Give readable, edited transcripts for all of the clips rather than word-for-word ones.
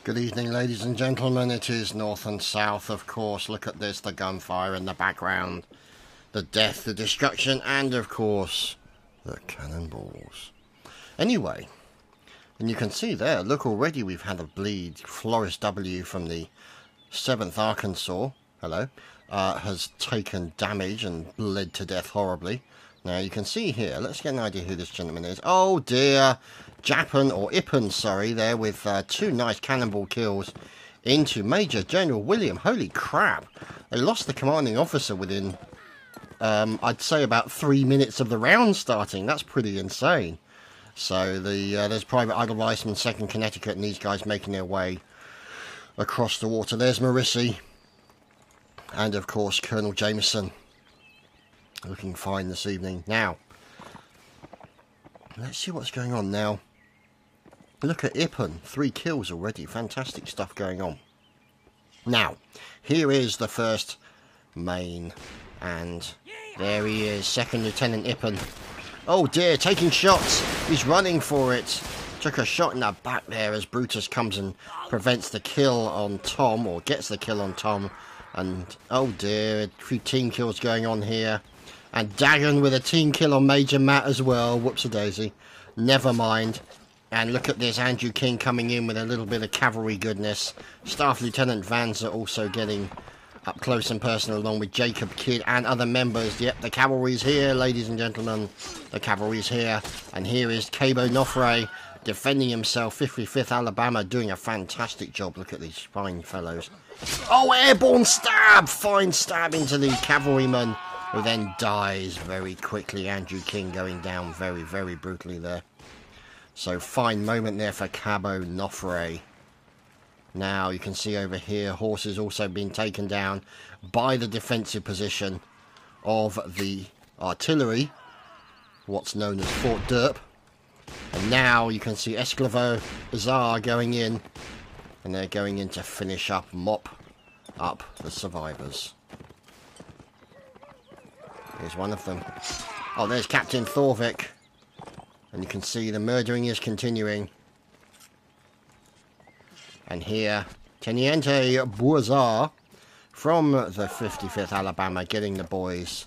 Good evening, ladies and gentlemen. It is north and south, of course. Look at this, the gunfire in the background. The death, the destruction, and, of course, the cannonballs. Anyway, and you can see there, look, already we've had a bleed. Floris W. from the 7th Arkansas, hello, has taken damage and bled to death horribly. Now, you can see here, let's get an idea who this gentleman is. Oh, dear. Japan, or Ippen, sorry, there with two nice cannonball kills into Major General William. Holy crap. They lost the commanding officer within, I'd say, about 3 minutes of the round starting. That's pretty insane. So there's Private Edelweiss from 2nd Connecticut and these guys making their way across the water. There's Marissi. And, of course, Colonel Jameson. Looking fine this evening. Now, let's see what's going on now. Look at Ippen, 3 kills already. Fantastic stuff going on. Now, here is the first main. And there he is, 2nd Lieutenant Ippen. Oh dear, taking shots. He's running for it. Took a shot in the back there as Brutus comes and prevents the kill on Tom, or gets the kill on Tom. And, oh dear, a few team kills going on here. And Dagon with a team kill on Major Matt as well. Whoops-a-daisy. Never mind. And look at this, Andrew King coming in with a little bit of cavalry goodness. Staff Lieutenant Vanza also getting up close and personal along with Jacob Kidd and other members. Yep, the cavalry's here, ladies and gentlemen. The cavalry's here. And here is Cabo Nofre defending himself. 55th Alabama doing a fantastic job. Look at these fine fellows. Oh, airborne stab! Fine stab into the cavalryman, who then dies very quickly. Andrew King going down very, very brutally there. So, fine moment there for Cabo Nofre. Now, you can see over here, horses also being taken down by the defensive position of the artillery, what's known as Fort Derp. And now, you can see Esclavo Azar going in, and they're going in to finish up, mop up the survivors. Here's one of them. Oh, there's Captain Thorvik. And you can see the murdering is continuing. And here, Teniente Bouzard from the 55th Alabama getting the boys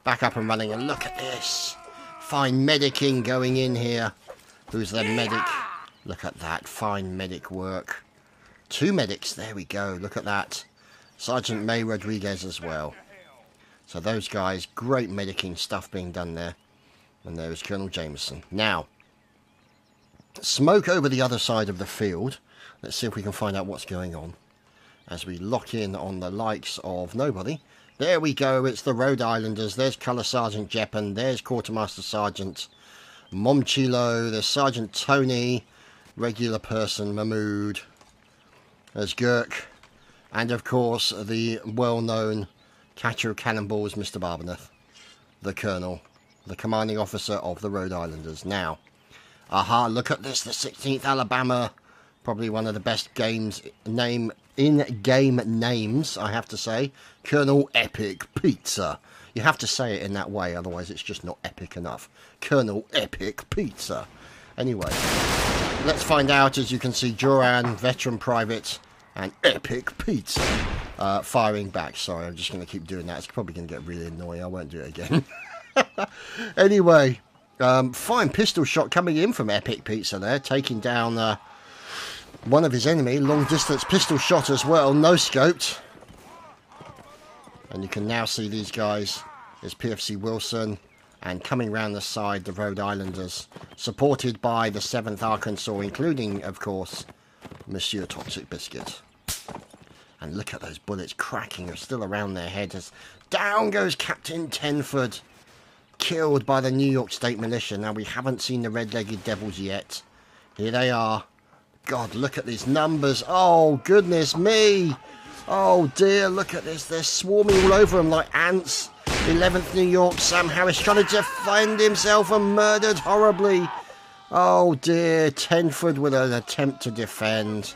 back up and running. And look at this. Fine medicing going in here. Who's the medic? Look at that. Fine medic work. 2 medics. There we go. Look at that. Sergeant May Rodriguez as well. So those guys, great medicing stuff being done there. And there is Colonel Jameson. Now, smoke over the other side of the field. Let's see if we can find out what's going on. As we lock in on the likes of nobody. There we go, it's the Rhode Islanders. There's Colour Sergeant Jeppen. There's Quartermaster Sergeant Momchilo. There's Sergeant Tony. Regular person Mahmood. There's Girk. And of course, the well-known catcher of cannonballs, Mr. Barbeneth. The Colonel. The commanding officer of the Rhode Islanders. Now, aha, look at this, the 16th Alabama, probably one of the best in-game names, I have to say. Colonel Epic Pizza. You have to say it in that way, otherwise it's just not epic enough. Colonel Epic Pizza. Anyway, let's find out. As you can see, Joran, Veteran Private, and Epic Pizza firing back. Sorry, I'm just going to keep doing that. It's probably going to get really annoying. I won't do it again. Anyway, fine pistol shot coming in from Epic Pizza there, taking down one of his enemy. Long distance pistol shot as well, no scoped. And you can now see these guys. There's PFC Wilson, and coming round the side, the Rhode Islanders, supported by the 7th Arkansas, including, of course, Monsieur Toxic Biscuit. And look at those bullets cracking, are still around their heads. As down goes Captain Tenford. Killed by the New York State Militia. Now, we haven't seen the Red-Legged Devils yet. Here they are. God, look at these numbers. Oh, goodness me. Oh, dear, look at this. They're swarming all over them like ants. 11th New York, Sam Harris trying to defend himself and murdered horribly. Oh, dear. Tenford with an attempt to defend,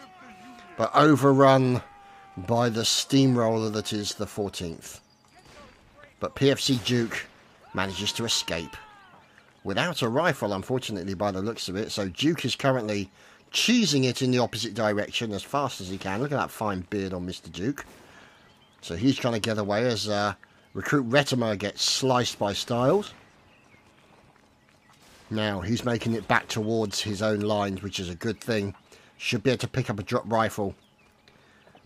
but overrun by the steamroller that is the 14th. But PFC Duke manages to escape without a rifle, unfortunately, by the looks of it. So Duke is currently cheesing it in the opposite direction as fast as he can. Look at that fine beard on Mr. Duke. So he's trying to get away as Recruit Retimer gets sliced by Styles. Now he's making it back towards his own lines, which is a good thing. Should be able to pick up a drop rifle.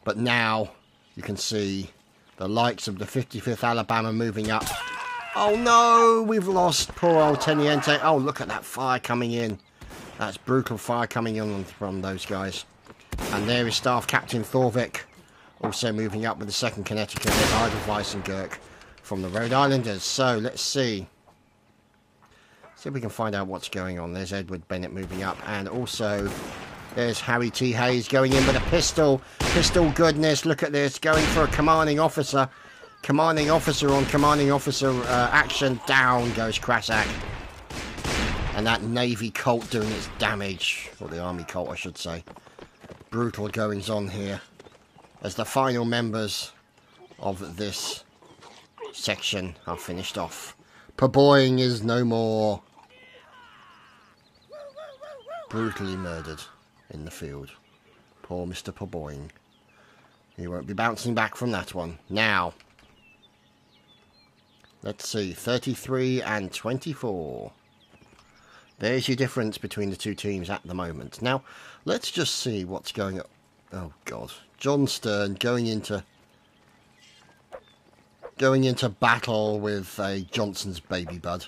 But now you can see the likes of the 55th Alabama moving up. Oh no, we've lost poor old Teniente. Oh, look at that fire coming in. That's brutal fire coming in from those guys. And there is Staff Captain Thorvik, also moving up with the 2nd Connecticut. There's Idle Weissengurk from the Rhode Islanders. So let's see. See if we can find out what's going on. There's Edward Bennett moving up. And also there's Harry T. Hayes going in with a pistol. Pistol goodness. Look at this. Going for a commanding officer. Commanding officer on commanding officer action. Down goes Krasak. And that Navy Colt doing its damage. Or the Army Colt, I should say. Brutal goings on here. As the final members of this section are finished off. Perboying is no more. Brutally murdered in the field. Poor Mr. Perboying. He won't be bouncing back from that one. Now, let's see. 33 and 24. There's your difference between the two teams at the moment. Now, let's just see what's going on. Oh, God. John Stern going into battle with a Johnson's baby bud.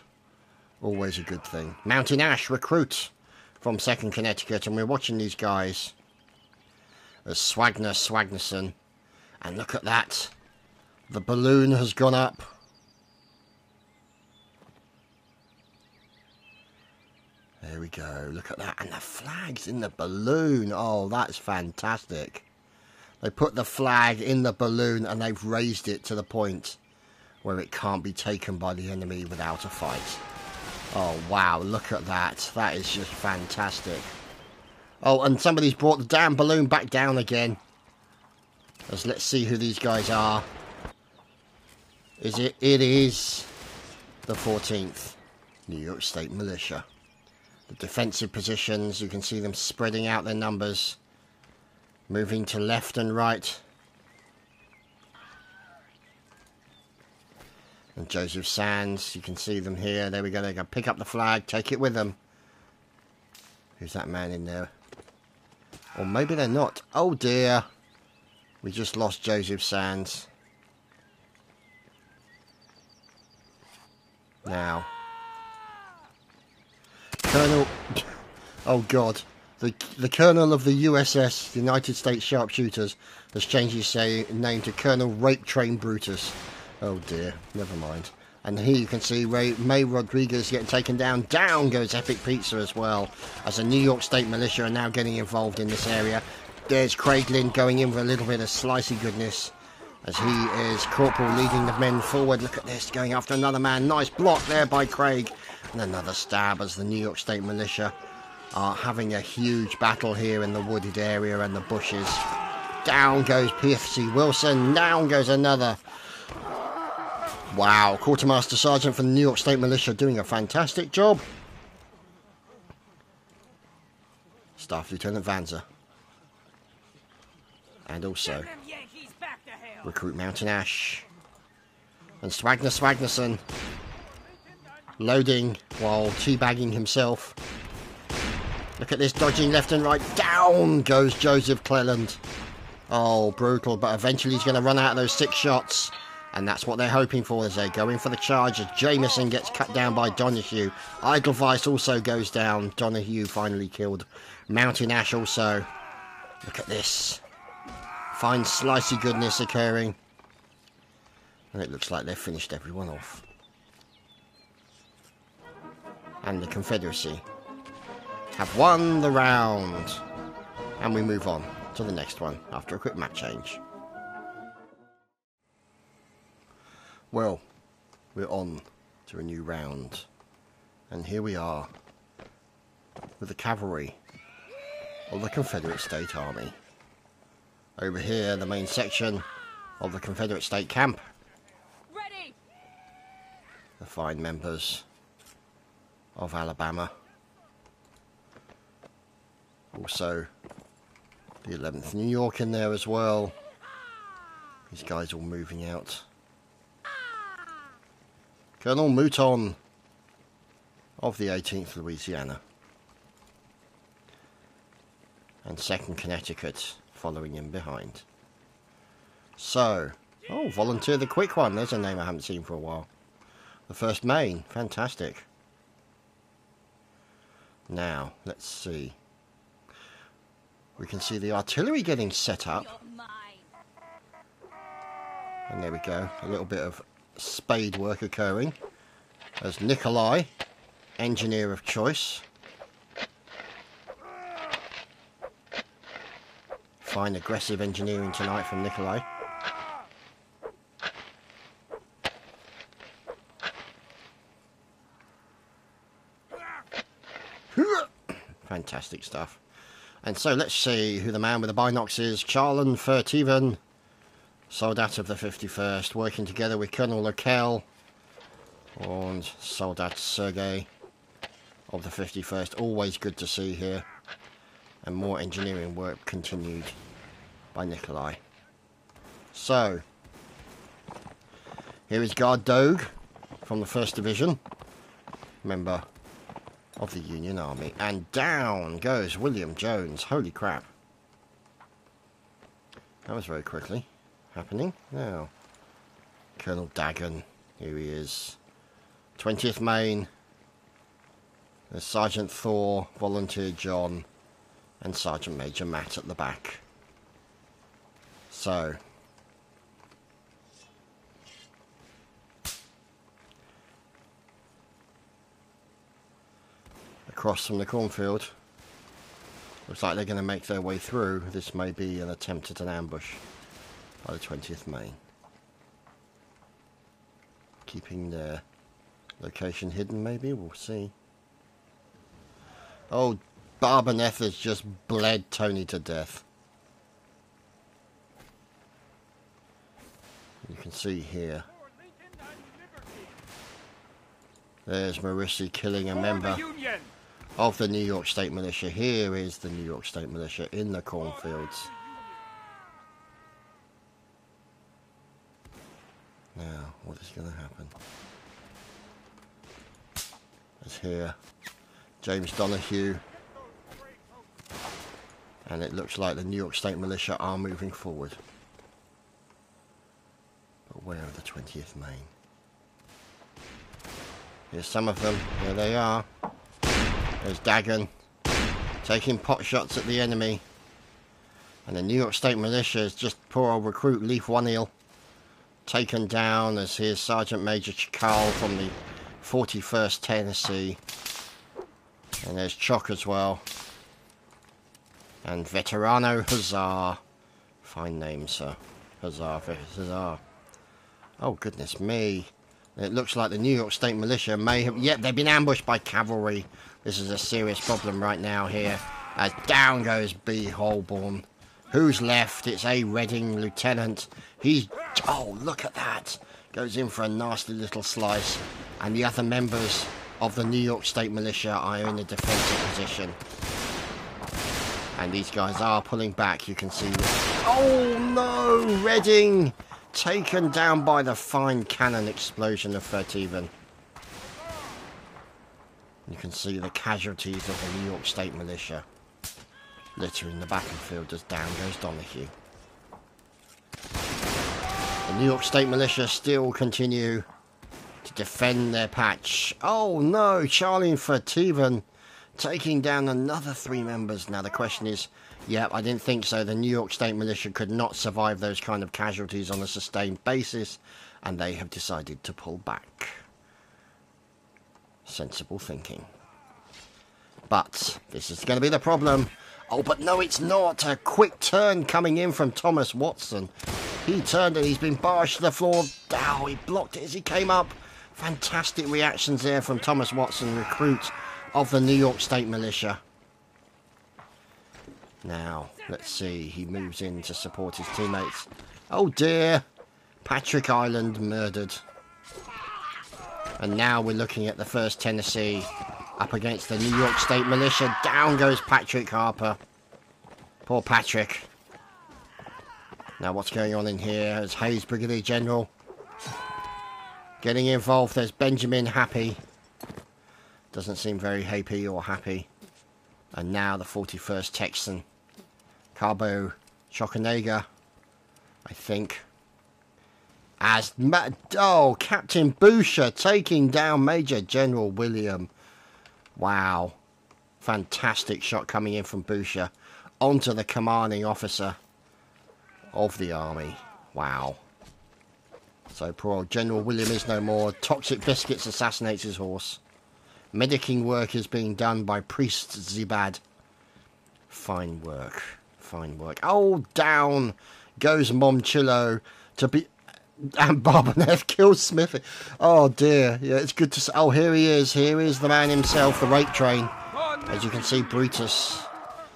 Always a good thing. Mountain Ash recruit from 2nd Connecticut. And we're watching these guys as Swagnerson. And look at that. The balloon has gone up. There we go. Look at that. And the flag's in the balloon. Oh, that's fantastic. They put the flag in the balloon and they've raised it to the point where it can't be taken by the enemy without a fight. Oh, wow. Look at that. That is just fantastic. Oh, and somebody's brought the damn balloon back down again. Let's see who these guys are. It is the 14th New York State Militia. The defensive positions, you can see them spreading out their numbers. Moving to left and right. And Joseph Sands, you can see them here. There we go, they're going to pick up the flag, take it with them. Who's that man in there? Or maybe they're not. Oh dear. We just lost Joseph Sands. Now. Colonel... Oh God. The Colonel of the USS, the United States Sharpshooters, has changed his name to Colonel Rape Train Brutus. Oh dear, never mind. And here you can see May Rodriguez getting taken down. Down goes Epic Pizza as well, as the New York State Militia are now getting involved in this area. There's Craig Lynn going in for a little bit of slicey goodness, as he is Corporal leading the men forward. Look at this, going after another man. Nice block there by Craig. And another stab as the New York State Militia are having a huge battle here in the wooded area and the bushes. Down goes PFC Wilson. Down goes another. Wow, Quartermaster Sergeant from the New York State Militia doing a fantastic job. Staff Lieutenant Vanzer. And also Recruit Mountain Ash. And Swagnerson loading while teabagging himself. Look at this, dodging left and right. Down goes Joseph Cleland. Oh, brutal, but eventually he's going to run out of those 6 shots. And that's what they're hoping for as they go in for the charge as Jameson gets cut down by Donahue. Edelweiss also goes down. Donahue finally killed. Mountain Ash also. Look at this. Fine slicey goodness occurring. And it looks like they've finished everyone off. And the Confederacy have won the round. And we move on to the next one after a quick map change. Well, we're on to a new round. And here we are with the cavalry of the Confederate State Army. Over here, the main section of the Confederate State Camp. Ready. The fine members of Alabama. Also, the 11th New York in there as well. These guys all moving out. Colonel Mouton of the 18th Louisiana. And 2nd Connecticut following in behind. So, oh, Volunteer the Quick One. There's a name I haven't seen for a while. The 1st Maine. Fantastic. Now, let's see. We can see the artillery getting set up. And there we go. A little bit of spade work occurring. As Nikolai, engineer of choice. Fine aggressive engineering tonight from Nikolai. Fantastic stuff. And so let's see who the man with the binocs is. Charlen Verteven, Soldat of the 51st, working together with Colonel Laquelle and Soldat Sergei of the 51st. Always good to see here. And more engineering work continued by Nikolai. So, here is Guard Dogue from the 1st Division, member of the Union Army. And down goes William Jones. Holy crap. That was very quickly happening. Now, Colonel Dagon, here he is. 20th Maine. There's Sergeant Thor, Volunteer John, and Sergeant Major Matt at the back. So, across from the cornfield, looks like they're going to make their way through. This may be an attempt at an ambush by the 20th Maine, keeping their location hidden. Maybe we'll see. Oh, Barbaneth has just bled Tony to death. You can see here. There's Marissi killing a member of the New York State Militia. Here is the New York State Militia in the cornfields. Now, what is going to happen? It's here. James Donahue. And it looks like the New York State Militia are moving forward. But where are the 20th Maine? Here's some of them. Here they are. There's Dagon taking pot shots at the enemy. And the New York State Militia is just poor old recruit Leaf One Eel taken down. As here's Sergeant Major Chikal from the 41st Tennessee. And there's Chock as well. And Veterano Huzzar. Fine name, sir. Huzzar, Huzzar. Oh, goodness me. It looks like the New York State Militia may have... Yep, they've been ambushed by cavalry. This is a serious problem right now here. As down goes B. Holborn. Who's left? It's A. Redding, Lieutenant. He's... Oh, look at that. Goes in for a nasty little slice. And the other members of the New York State Militia are in a defensive position. And these guys are pulling back. You can see... Oh, no! Redding taken down by the fine cannon explosion of Verteven. You can see the casualties of the New York State Militia littering the battlefield as down goes Donahue. The New York State Militia still continue to defend their patch. Oh no, Charlie Verteven taking down another 3 members. Now the question is, yep, I didn't think so. The New York State Militia could not survive those kind of casualties on a sustained basis, and they have decided to pull back. Sensible thinking. But this is going to be the problem. Oh, but no, it's not. A quick turn coming in from Thomas Watson. He turned and he's been barged to the floor. Oh, he blocked it as he came up. Fantastic reactions there from Thomas Watson, recruit of the New York State Militia. Now, let's see. He moves in to support his teammates. Oh dear. Patrick Island murdered. And now we're looking at the 1st Tennessee up against the New York State Militia. Down goes Patrick Harper. Poor Patrick. Now what's going on in here? As Hayes, Brigadier General, getting involved. There's Benjamin Happy. Doesn't seem very happy or happy. And now the 41st Texan. Cabo Schwarzenegger, I think. As Captain Boucher taking down Major General William. Wow. Fantastic shot coming in from Boucher onto the commanding officer of the army. Wow. So poor old General William is no more. Toxic Biscuits assassinates his horse. Medicing work is being done by Priest Zibad. Fine work. Fine work. Oh, down goes Momchillo to be... And Barbanev kills Smithy. Oh dear. Yeah, it's good to see. Oh, here he is. Here is the man himself, the rape train. As you can see, Brutus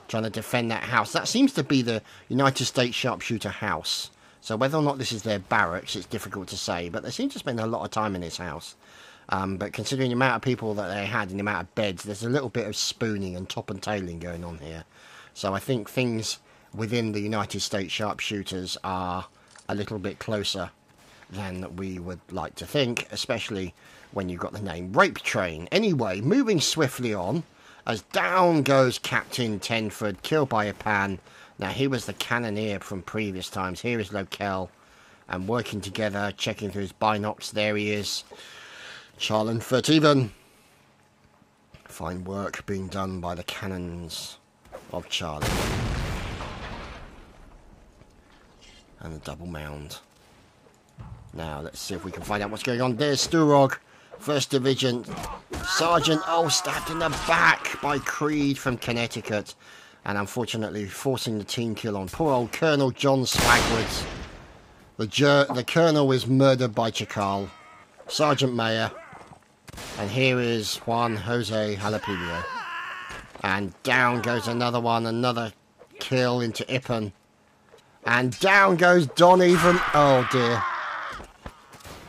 trying to defend that house. That seems to be the United States Sharpshooter house. So whether or not this is their barracks, it's difficult to say. But they seem to spend a lot of time in this house. But considering the amount of people that they had and the amount of beds, there's a little bit of spooning and top and tailing going on here. So I think things within the United States Sharpshooters are a little bit closer than we would like to think, especially when you've got the name Rape Train. Anyway, moving swiftly on, as down goes Captain Tenford, killed by a pan. Now, he was the cannoneer from previous times. Here is Lokel, and working together, checking through his binocs. There he is. Charlin Verteven. Fine work being done by the cannons of Charlie. And the double mound. Now, let's see if we can find out what's going on. There's Sturog, 1st Division. Sergeant, stabbed in the back by Creed from Connecticut. And unfortunately, forcing the team kill on poor old Colonel John Swagwards. The Colonel is murdered by Chakal. Sergeant Mayer. And here is Juan Jose Jalapeno. And down goes another one. Another kill into Ippen. And down goes Don Even. Oh, dear.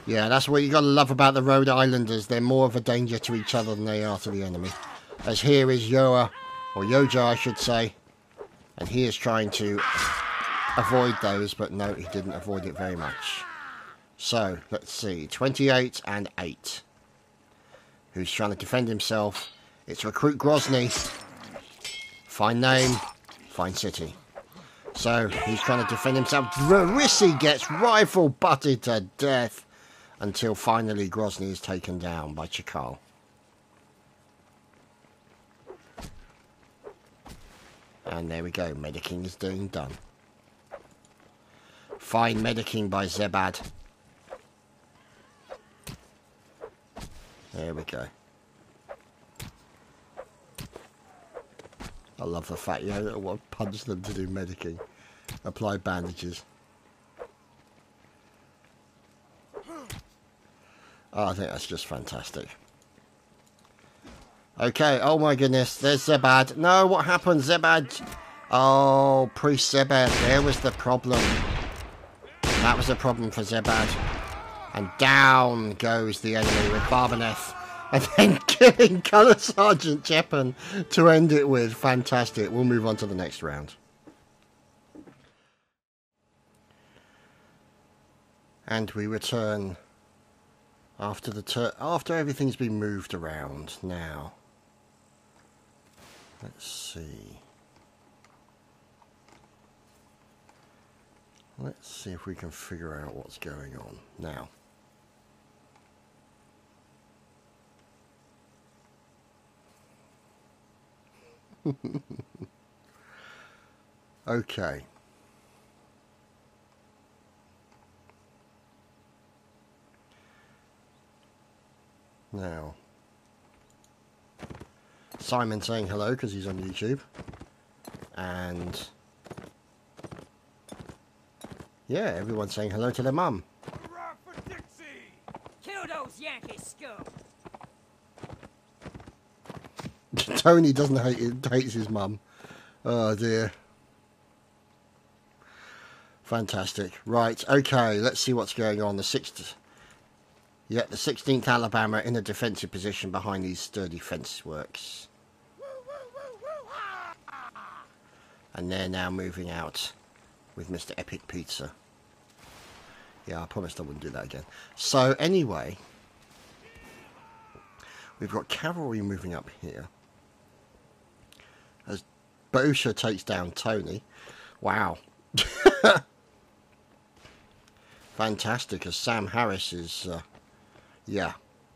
Yeah, that's what you got to love about the Rhode Islanders. They're more of a danger to each other than they are to the enemy. As here is Yoa, or Yoja I should say. And he is trying to avoid those, but no, he didn't avoid it very much. So, let's see, 28 and 8. Who's trying to defend himself? It's Recruit Grozny. Fine name, fine city. So, he's trying to defend himself. Rissy gets rifle butted to death. Until finally Grozny is taken down by Chakal. And there we go, medicing is done. Fine medicing by Zebad. There we go. I love the fact you don't want to punch them to do medicing. Apply bandages. Oh, I think that's just fantastic. Okay, oh my goodness, there's Zebad. No, what happened, Zebad? Oh, Priest Zebad, there was the problem. That was the problem for Zebad. And down goes the enemy with Barbaneth. And then killing Colour Sergeant Jeppen to end it with. Fantastic. We'll move on to the next round. And we return after everything's been moved around. Now, let's see. Let's see if we can figure out what's going on now. Okay. Now, Simon saying hello because he's on YouTube. And yeah, everyone's saying hello to their mum. Hurrah for Dixie! Kill those Yankee scum! Tony doesn't hate it, hates his mum. Oh dear. Fantastic. Right, okay, let's see what's going on. The 16th Alabama in a defensive position behind these sturdy fence works. And they're now moving out with Mr. Epic Pizza. Yeah, I promised I wouldn't do that again. So, anyway, we've got cavalry moving up here. As Bosher takes down Tony. Wow. Fantastic, as Sam Harris is, yeah,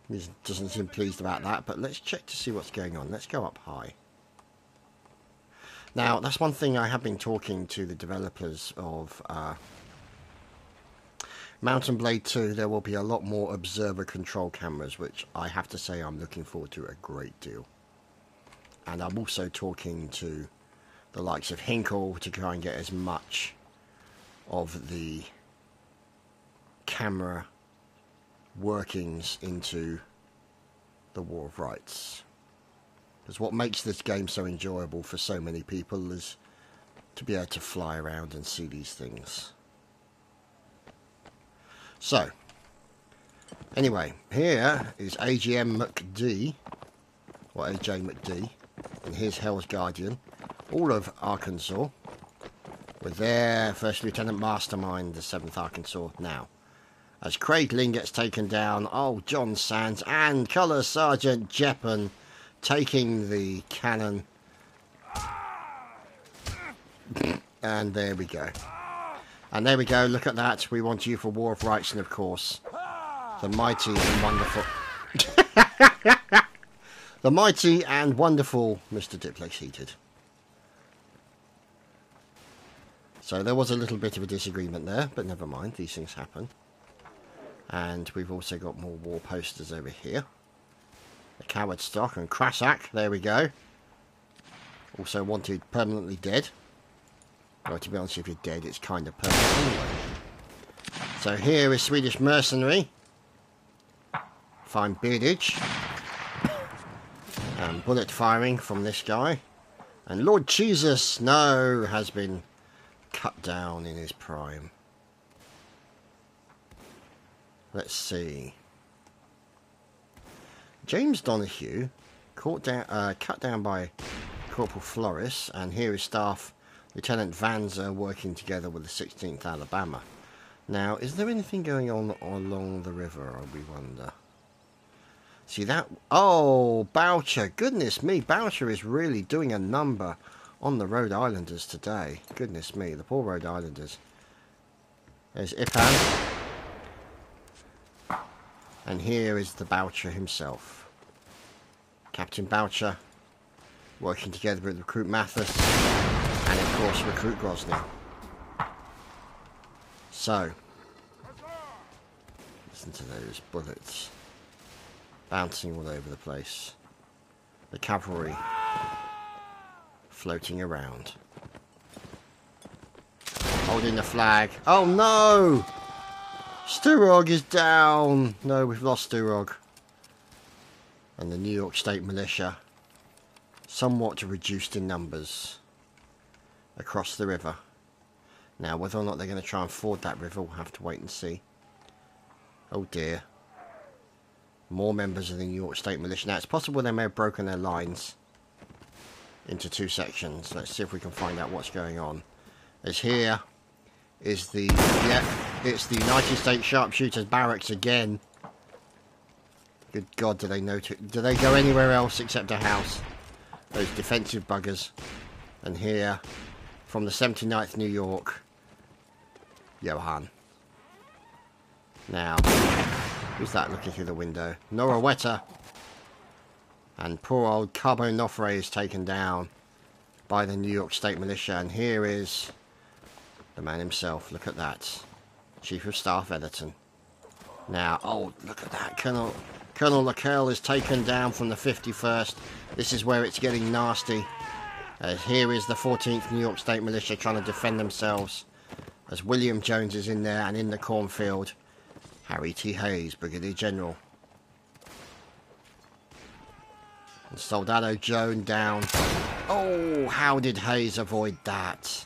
he doesn't seem pleased about that. But let's check to see what's going on. Let's go up high. Now, that's one thing I have been talking to the developers of Mountain Blade 2. There will be a lot more observer control cameras, which I have to say I'm looking forward to a great deal. And I'm also talking to the likes of Hinkle to try and get as much of the camera workings into the War of Rights. Because what makes this game so enjoyable for so many people is to be able to fly around and see these things. So, anyway, here is AGM McD, or AJ McD, and here's Hell's Guardian, all of Arkansas, with their First Lieutenant Mastermind, the 7th Arkansas, now. As Craigling gets taken down, old John Sands and Colour Sergeant Jeppen taking the cannon. And there we go. And there we go, look at that. We want you for War of Rights, and of course, the mighty and wonderful... the mighty and wonderful Mr. Diplex Heated. So there was a little bit of a disagreement there, but never mind, these things happen. And we've also got more war posters over here. The Coward Stock and Krasak, there we go. Also wanted permanently dead. Well, to be honest, if you're dead, it's kind of permanent anyway. So here is Swedish Mercenary. Fine beardage. And bullet firing from this guy. And Lord Jesus, no, has been cut down in his prime. Let's see. James Donahue cut down by Corporal Flores, and here is Staff Lieutenant Vanzer working together with the 16th Alabama. Now, is there anything going on along the river, we wonder? See that? Oh, Boucher. Goodness me, Boucher is really doing a number on the Rhode Islanders today. Goodness me, the poor Rhode Islanders. There's Ipan. And here is the Boucher himself. Captain Boucher working together with Recruit Mathis and of course Recruit Grozny. So, listen to those bullets bouncing all over the place. The cavalry floating around. Holding the flag. Oh no! Sturog is down! No, we've lost Sturog. And the New York State Militia, somewhat reduced in numbers, across the river. Now, whether or not they're going to try and ford that river, we'll have to wait and see. Oh dear. More members of the New York State Militia. Now, it's possible they may have broken their lines into two sections. Let's see if we can find out what's going on. As here is the... Yep, it's the United States Sharpshooters Barracks again. Good God, do they go anywhere else except a house? Those defensive buggers. And here, from the 79th New York, Johan. Now, who's that looking through the window? Norraweta. And poor old Cabo Nofre is taken down by the New York State Militia. And here is the man himself. Look at that. Chief of Staff Etherton. Now, oh, look at that. Colonel Lacelle is taken down from the 51st. This is where it's getting nasty. Here is the 14th New York State Militia trying to defend themselves. As William Jones is in there, and in the cornfield, Harry T. Hayes, Brigadier General. And Soldado Joan down. Oh, how did Hayes avoid that?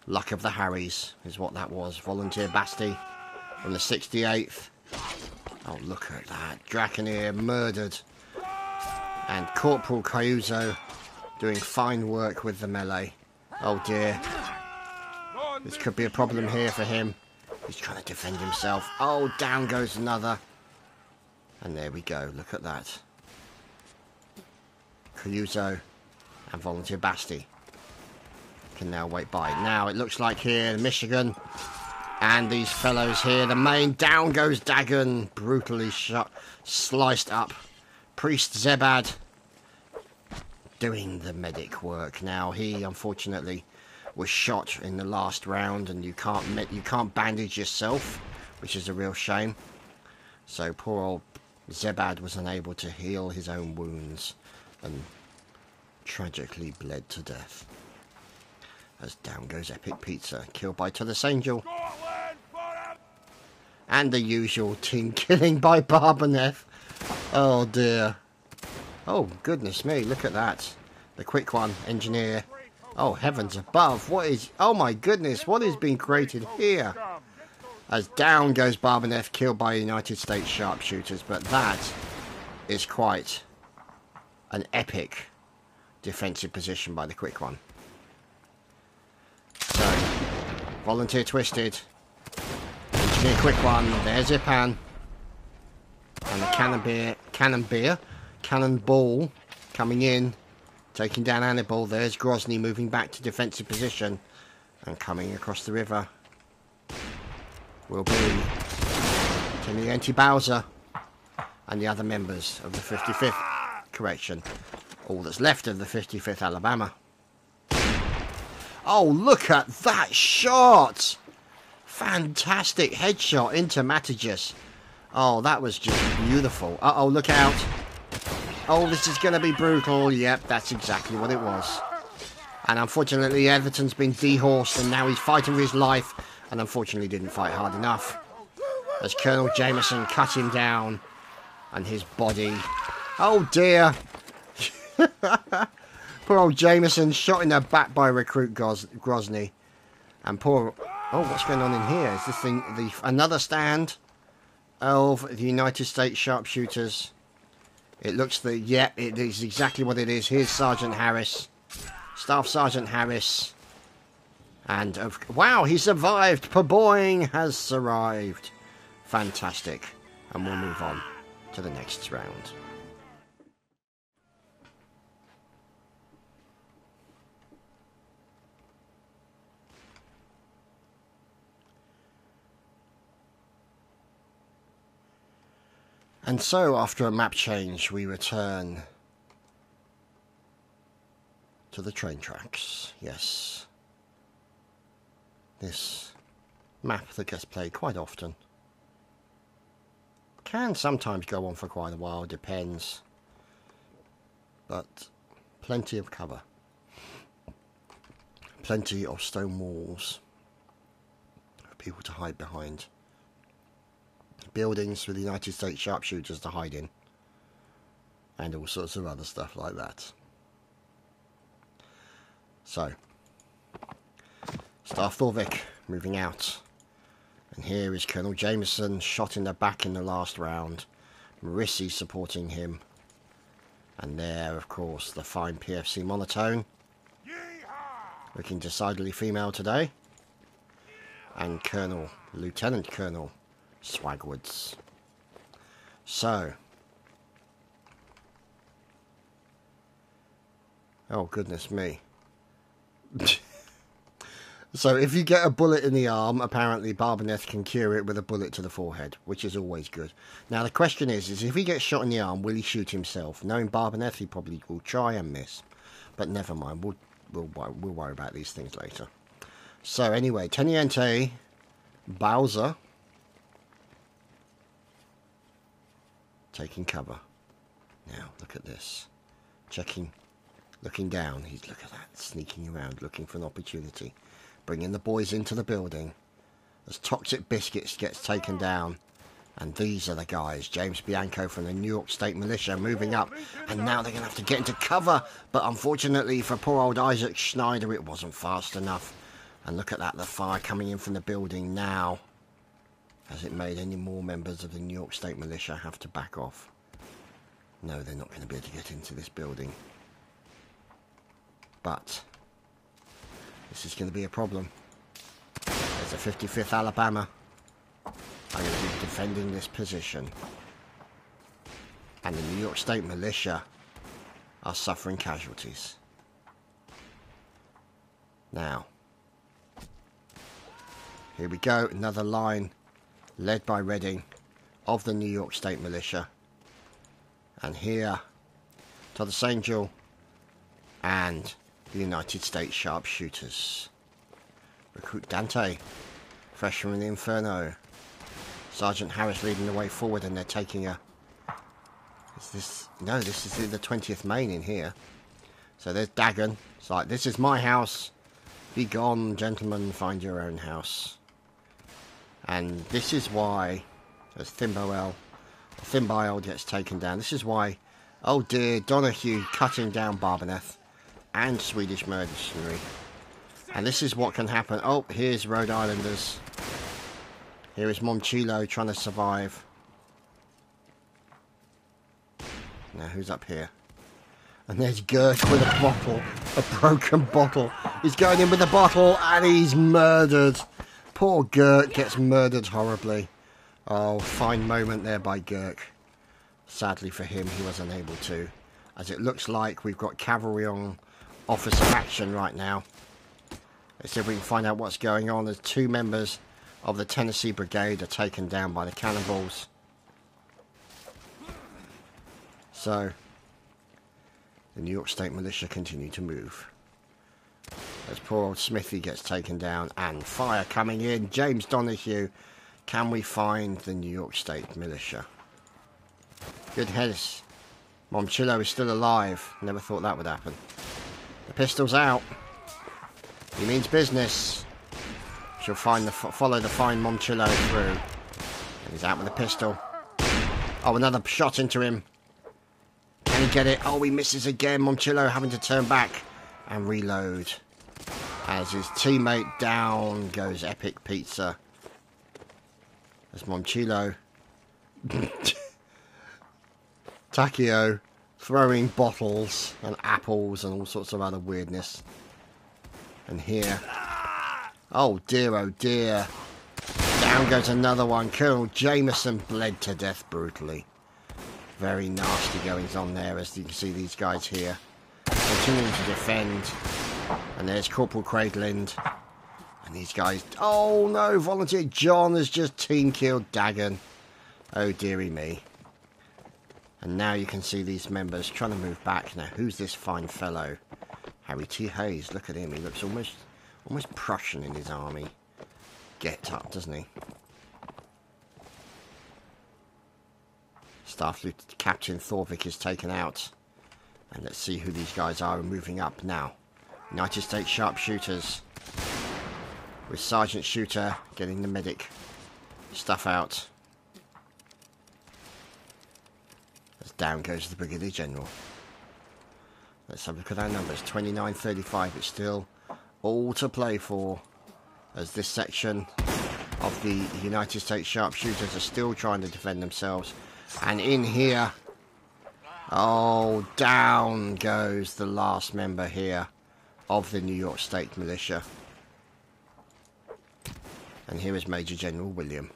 Luck of the Harrys is what that was. Volunteer Basti from the 68th. Oh, look at that. Draconeer murdered. And Corporal Cayuso doing fine work with the melee. Oh dear. This could be a problem here for him. He's trying to defend himself. Oh, down goes another. And there we go. Look at that. Crusoe and Volunteer Basti can now wait by. Now it looks like here Michigan and these fellows here. The main, down goes Dagon, brutally shot, sliced up. Priest Zebad doing the medic work. Now he unfortunately was shot in the last round, and you can't bandage yourself, which is a real shame. So poor old Zebad was unable to heal his own wounds and tragically bled to death. As down goes Epic Pizza, killed by Tullus Angel. And the usual team killing by Barbaneth. Oh dear. Oh goodness me, look at that. The quick one, engineer. Oh heavens above, what is... Oh my goodness, what is being created here? As down goes Barbaneth, killed by United States sharpshooters. But that is quite an epic defensive position by the quick one. So, Volunteer Twisted. Engineer quick one. There's Ipan. And the Cannonball coming in. Taking down Hannibal. There's Grozny moving back to defensive position. And coming across the river will be Teniente Bowser and the other members of the 55th. Correction. All that's left of the 55th Alabama. Oh, look at that shot! Fantastic headshot into Matagus. Oh, that was just beautiful. Uh-oh, look out. Oh, this is going to be brutal. Yep, that's exactly what it was. And unfortunately, Everton's been dehorsed, and now he's fighting for his life, and unfortunately didn't fight hard enough. As Colonel Jameson cut him down, and his body... Oh, dear. Poor old Jameson shot in the back by recruit Grozny. And poor... Oh, what's going on in here? Is this thing another stand of the United States sharpshooters? It looks the... Yep, it is exactly what it is. Here's Sergeant Harris. Staff Sergeant Harris. And, wow, he survived. Purboing has arrived. Fantastic. And we'll move on to the next round. And so, after a map change, we return to the train tracks. Yes. This map that gets played quite often. Can sometimes go on for quite a while, depends. But plenty of cover. Plenty of stone walls for people to hide behind. Buildings for the United States sharpshooters to hide in, and all sorts of other stuff like that. So, Staff Thorvik moving out, and here is Colonel Jameson shot in the back in the last round. Marissi supporting him, and there, of course, the fine PFC monotone, looking decidedly female today, and Lieutenant Colonel Swagwards. So, oh goodness me. So if you get a bullet in the arm, apparently Barbaneth can cure it with a bullet to the forehead, which is always good. Now the question is if he gets shot in the arm, will he shoot himself? Knowing Barbaneth, he probably will try and miss. But never mind, we'll worry about these things later. So anyway, Teniente Bowser taking cover. Now, look at this. Looking down. Look at that, sneaking around, looking for an opportunity. Bringing the boys into the building. As Toxic Biscuits gets taken down. And these are the guys. James Bianco from the New York State Militia moving up. And now they're going to have to get into cover. But unfortunately for poor old Isaac Schneider, it wasn't fast enough. And look at that, the fire coming in from the building now. Has it made any more members of the New York State Militia have to back off? No, they're not going to be able to get into this building. But This is going to be a problem. There's a 55th Alabama. I'm going to be defending this position. And the New York State militia are suffering casualties. Now, here we go. Another line led by Redding of the New York State militia. And here, Thomas Angel and the United States sharpshooters. Recruit Dante, fresh from the Inferno. Sergeant Harris leading the way forward, and they're taking a... Is this... No, this is the 20th Maine in here. So there's Dagon. It's like, this is my house. Be gone, gentlemen, find your own house. And this is why, as Thimble gets taken down, this is why, oh dear, Donahue cutting down Barbaneth and Swedish mercenary. And this is what can happen. Oh, here's Rhode Islanders. Here is Momchilo trying to survive. Now, who's up here? And there's Girk with a bottle. A broken bottle. He's going in with the bottle and he's murdered. Poor Girk gets murdered horribly. Oh, fine moment there by Girk. Sadly for him, he was unable to. As it looks like we've got cavalry on officer action right now. Let's see if we can find out what's going on. There's 2 members of the Tennessee Brigade are taken down by the cannonballs. So, the New York State militia continue to move. As poor old Smithy gets taken down and fire coming in. James Donahue, can we find the New York State militia? Good heads. Momchilo is still alive. Never thought that would happen. The pistol's out. He means business. She'll find follow the fine Momchilo through. And he's out with a pistol. Oh, another shot into him. Can he get it? Oh, he misses again. Momchilo having to turn back and reload. As his teammate down goes Epic Pizza. As Momchilo. Takeo throwing bottles and apples and all sorts of other weirdness. And here. Oh dear. Down goes another one. Colonel Jameson bled to death brutally. Very nasty goings on there, as you can see these guys here. Continuing to defend. And there's Corporal Craigland. And these guys... Oh no, Volunteer John has just team killed Dagon. Oh dearie me. And now you can see these members trying to move back. Now, who's this fine fellow? Harry T. Hayes, look at him. He looks almost Prussian in his army. Get up, doesn't he? Staff Lieutenant Captain Thorvik is taken out. And let's see who these guys are moving up now. United States sharpshooters. With Sergeant Shooter getting the medic stuff out. As down goes the Brigadier General. Let's have a look at our numbers. 29-35. It's still all to play for. As this section of the United States sharpshooters are still trying to defend themselves. And in here... Oh, down goes the last member here of the New York State Militia. And here is Major General William,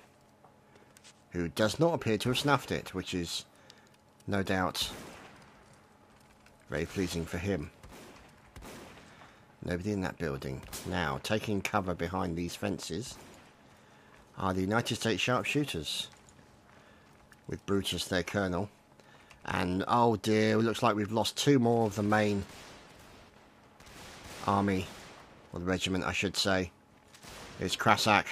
who does not appear to have snuffed it, which is no doubt very pleasing for him. Nobody in that building. Now, taking cover behind these fences are the United States sharpshooters, with Brutus, their colonel. And, oh dear, it looks like we've lost 2 more of the main army, or the regiment, I should say. It's Krasak,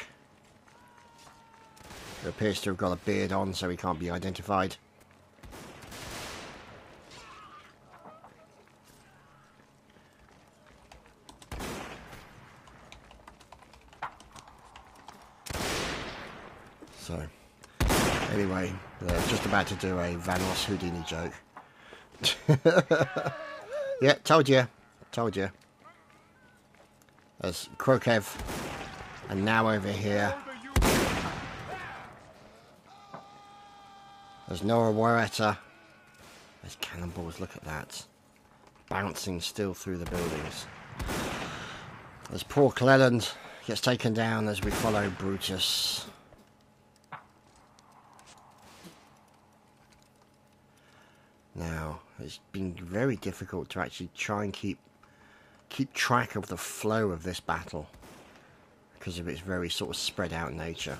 who appears to have got a beard on, so he can't be identified. So, anyway, they're just about to do a Van Ross Houdini joke. Yeah, told you. There's Krokev, and now over here, there's Nora Waretta. There's cannonballs, look at that. Bouncing still through the buildings. As poor Cleland gets taken down as we follow Brutus. Now, it's been very difficult to actually try and keep track of the flow of this battle because of its very sort of spread out nature.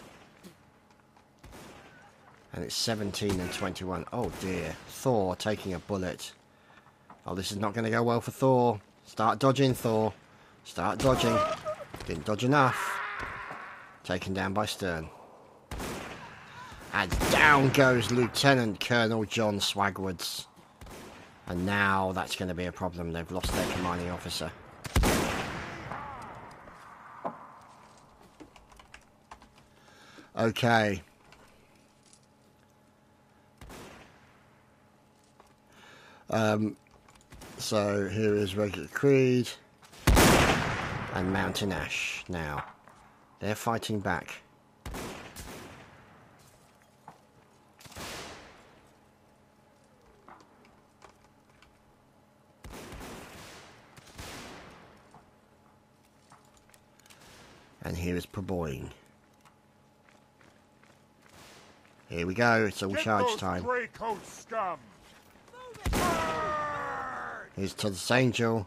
And it's 17 and 21. Oh dear. Thor taking a bullet. Oh, this is not going to go well for Thor. Start dodging, Thor. Start dodging. Didn't dodge enough. Taken down by Stern. And down goes Lieutenant Colonel John Swagwards. And now that's going to be a problem. They've lost their commanding officer. Okay. So here is Regular Creed and Mountain Ash. Now, they're fighting back. And here is Perboyne. Here we go, it's all charge time. Here's to the Angel.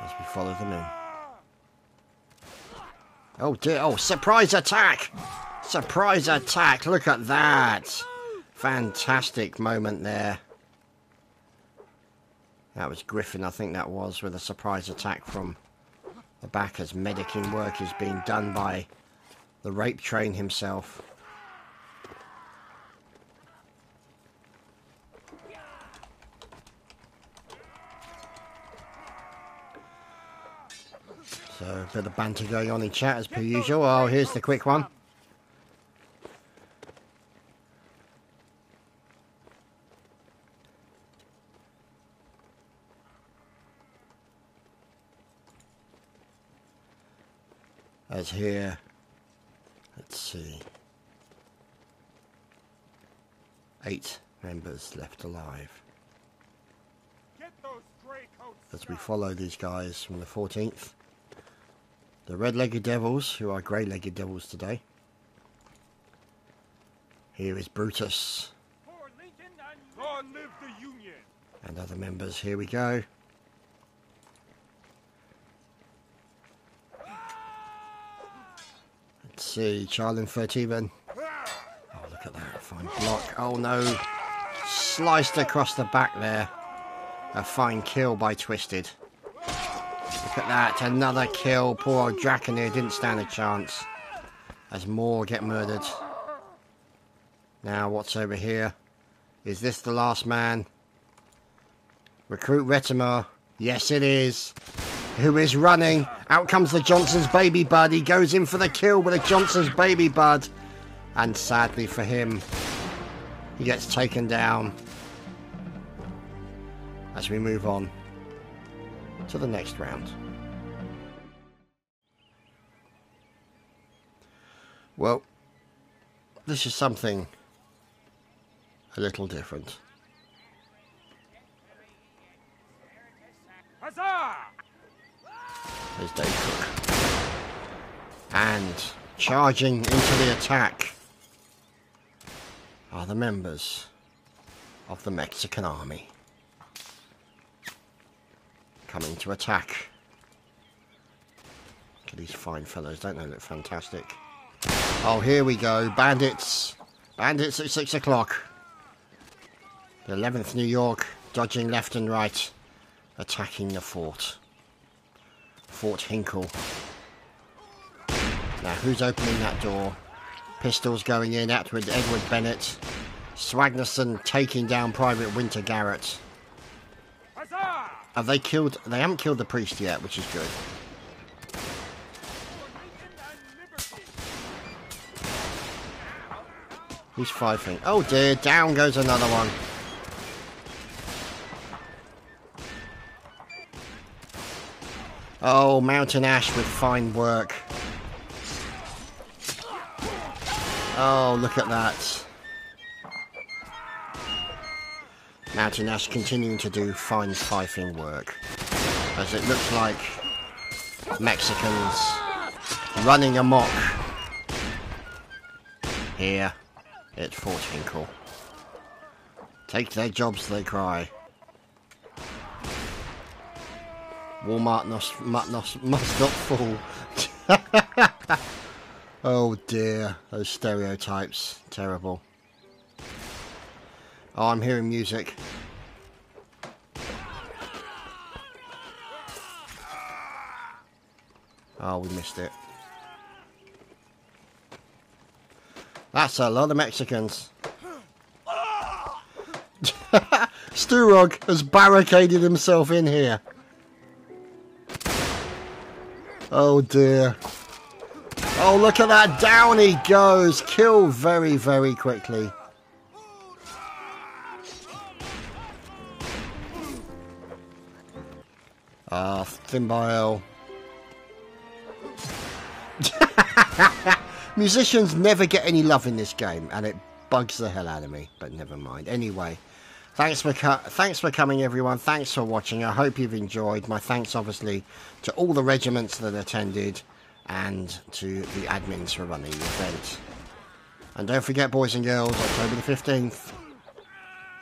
As we follow them in. Oh dear, oh, surprise attack! Surprise attack, look at that! Fantastic moment there. That was Griffin, I think that was, with a surprise attack from the back as medicing work is being done by the rape train himself. So, a bit of banter going on in chat as per usual. Oh, here's the quick one. As here, let's see, 8 members left alive. As we follow these guys from the 14th, the red-legged devils, who are grey-legged devils today. Here is Brutus and other members. Here we go. Let's see, Charlin Fertiven. Oh, look at that, fine block. Oh no, sliced across the back there. A fine kill by Twisted. Look at that, another kill. Poor old Draconir didn't stand a chance. As more get murdered. Now, what's over here? Is this the last man? Recruit Retimar. Yes, it is. Who is running? Out comes the Johnson's baby bud. He goes in for the kill with the Johnson's baby bud. And sadly for him, he gets taken down. As we move on to the next round. Well, this is something a little different. Huzzah! There's Dave Cook. And charging into the attack are the members of the Mexican army. Coming to attack. Look at these fine fellows, don't they look fantastic? Oh, here we go. Bandits. Bandits at 6 o'clock. The 11th New York, dodging left and right, attacking the fort. Fort Hinkle. Now, who's opening that door? Pistols going in, Edward Bennett. Swagnerson taking down Private Winter Garrett. Have they killed... They haven't killed the priest yet, which is good. Who's fighting? Oh dear, down goes another one. Oh, Mountain Ash with fine work. Oh, look at that. Mountain Ash continuing to do fine fifing work. As it looks like Mexicans running amok here at Fort Hinkle. Take their jobs, they cry. Walmart must not fall. Oh dear, those stereotypes. Terrible. Oh, I'm hearing music. Oh, we missed it. That's a lot of Mexicans. Sturog has barricaded himself in here. Oh dear. Oh, look at that. Down he goes. Killed very, very quickly. Ah, Thimble. Musicians never get any love in this game, and it bugs the hell out of me. But never mind. Anyway, thanks for coming, everyone. Thanks for watching. I hope you've enjoyed. My thanks, obviously, to all the regiments that attended, and to the admins for running the event. And don't forget, boys and girls, October the 15th.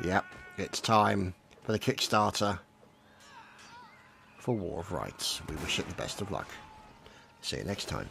Yep, it's time for the Kickstarter for War of Rights. We wish it the best of luck. See you next time.